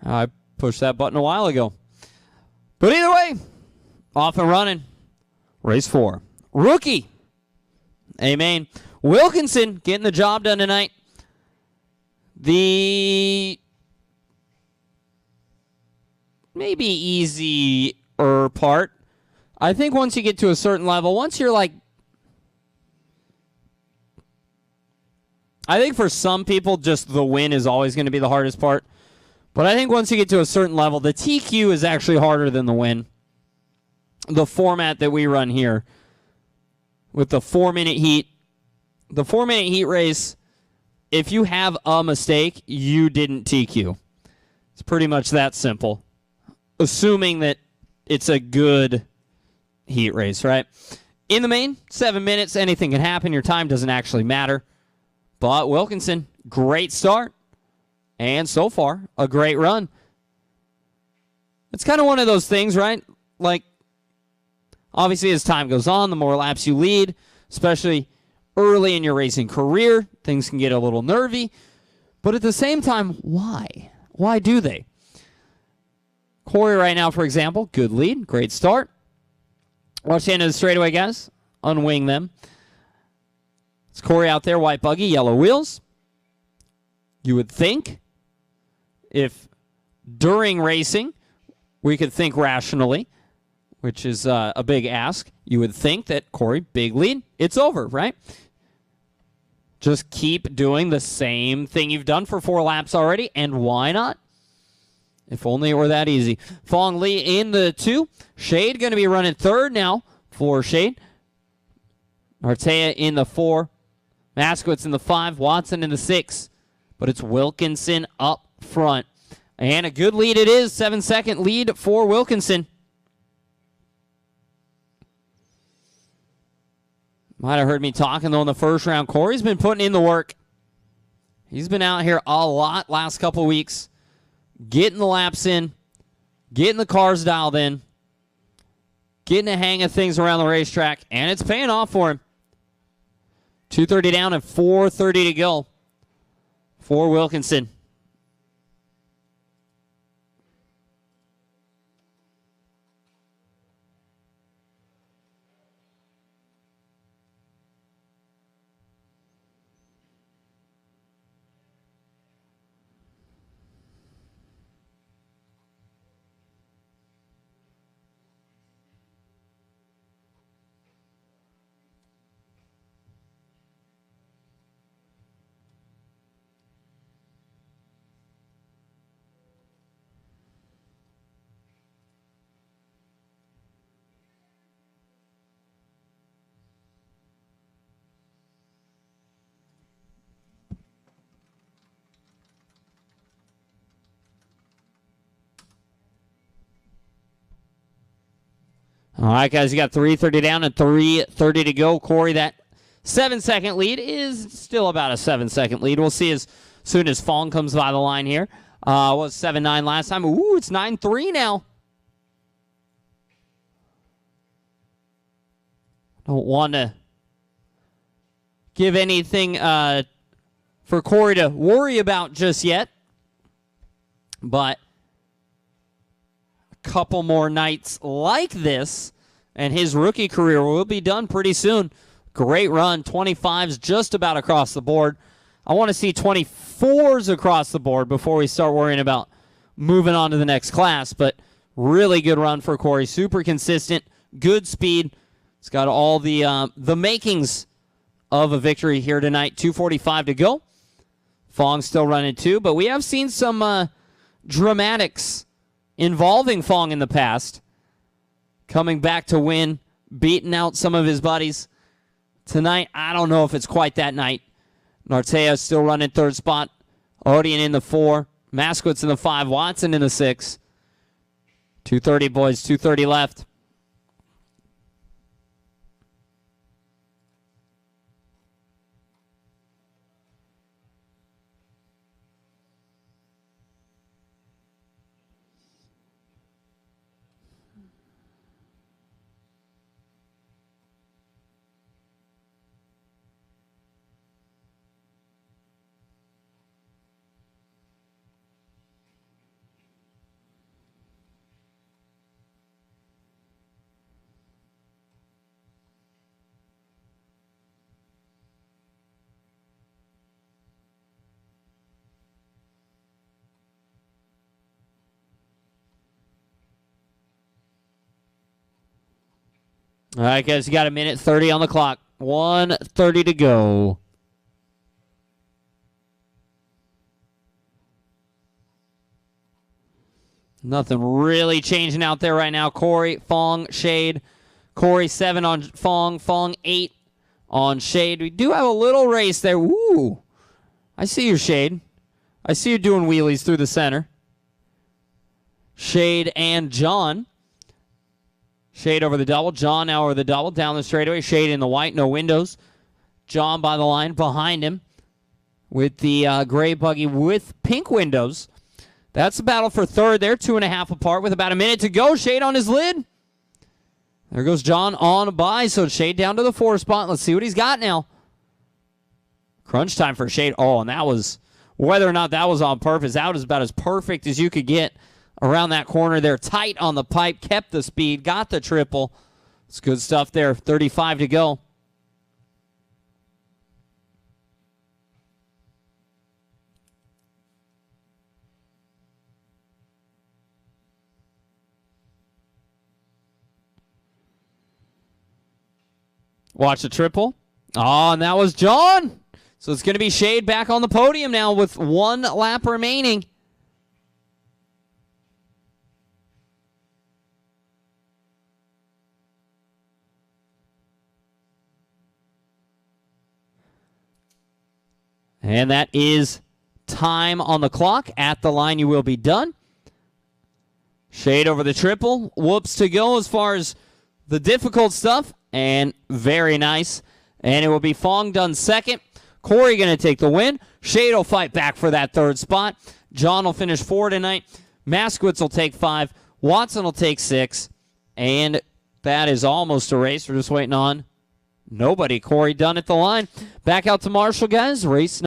I pushed that button a while ago. But either way, off and running. Race 4. Rookie. Amen. Wilkinson getting the job done tonight. The maybe easier part. I think once you get to a certain level, once you're like, I think for some people, just the win is always going to be the hardest part. But I think once you get to a certain level, the TQ is actually harder than the win. The format that we run here with the 4-minute heat, the 4-minute heat race, if you have a mistake, you didn't TQ. It's pretty much that simple. Assuming that it's a good heat race, right? In the main, 7 minutes, anything can happen. Your time doesn't actually matter. But Wilkinson, great start. And so far, a great run. It's kind of one of those things, right? Like, obviously, as time goes on, the more laps you lead, especially early in your racing career, things can get a little nervy. But at the same time, why? Why do they? Corey right now, for example, good lead, great start. Watch the end of the straightaway, guys. Unwing them. It's Corey out there, white buggy, yellow wheels. You would think if during racing we could think rationally, which is a big ask, you would think that Corey, big lead, it's over, right? Just keep doing the same thing you've done for 4 laps already, and why not? If only it were that easy. Phong Lee in the 2. Shade going to be running 3rd now for Shade. Nartea in the 4. Maskiewicz in the 5. Watson in the 6. But it's Wilkinson up front. And a good lead it is. 7-second lead for Wilkinson. Might have heard me talking, though, in the first round. Corey's been putting in the work. He's been out here a lot last couple weeks. Getting the laps in. Getting the cars dialed in. Getting the hang of things around the racetrack. And it's paying off for him. 2:30 down and 4:30 to go for Wilkinson. All right, guys, you got 3:30 down and 3:30 to go. Corey, that 7-second lead is still about a 7-second lead. We'll see as soon as Phong comes by the line here. Was 7-9 last time. Ooh, it's 9-3 now. Don't want to give anything for Corey to worry about just yet. But a couple more nights like this, and his rookie career will be done pretty soon. Great run. 25s just about across the board. I want to see 24s across the board before we start worrying about moving on to the next class. But really good run for Corey. Super consistent. Good speed. It's got all the makings of a victory here tonight. 2:45 to go. Phong still running 2, but we have seen some dramatics involving Phong in the past. Coming back to win, beating out some of his buddies. Tonight, I don't know if it's quite that night. Nartea still running 3rd spot. ODian in the 4. Maskiewicz in the 5. Watson in the 6. 2:30, boys. 2:30 left. All right, guys, you got a minute 30 on the clock. 1:30 to go. Nothing really changing out there right now. Corey, Phong, Shade. Corey 7 on Phong. Phong 8 on Shade. We do have a little race there. Ooh. I see you, Shade. I see you doing wheelies through the center. Shade and Jon. Shade over the double. Jon now over the double. Down the straightaway. Shade in the white. No windows. Jon by the line behind him with the gray buggy with pink windows. That's the battle for third. They're 2.5 apart with about a minute to go. Shade on his lid. There goes Jon on a bye. So Shade down to the 4 spot. Let's see what he's got now. Crunch time for Shade. Oh, and that was, whether or not that was on purpose, that was about as perfect as you could get around that corner there. Tight on the pipe. Kept the speed. Got the triple. It's good stuff there. 35 to go. Watch the triple. Oh, and that was Jon. So it's going to be Shade back on the podium now with 1 lap remaining. And that is time on the clock. At the line, you will be done. Shade over the triple. Whoops to go as far as the difficult stuff. And very nice. And it will be Phong done second. Corey going to take the win. Shade will fight back for that 3rd spot. Jon will finish 4 tonight. Maskiewicz will take 5. Watson will take 6. And that is almost a race. We're just waiting on nobody. Corey done at the line. Back out to Marshall, guys. Race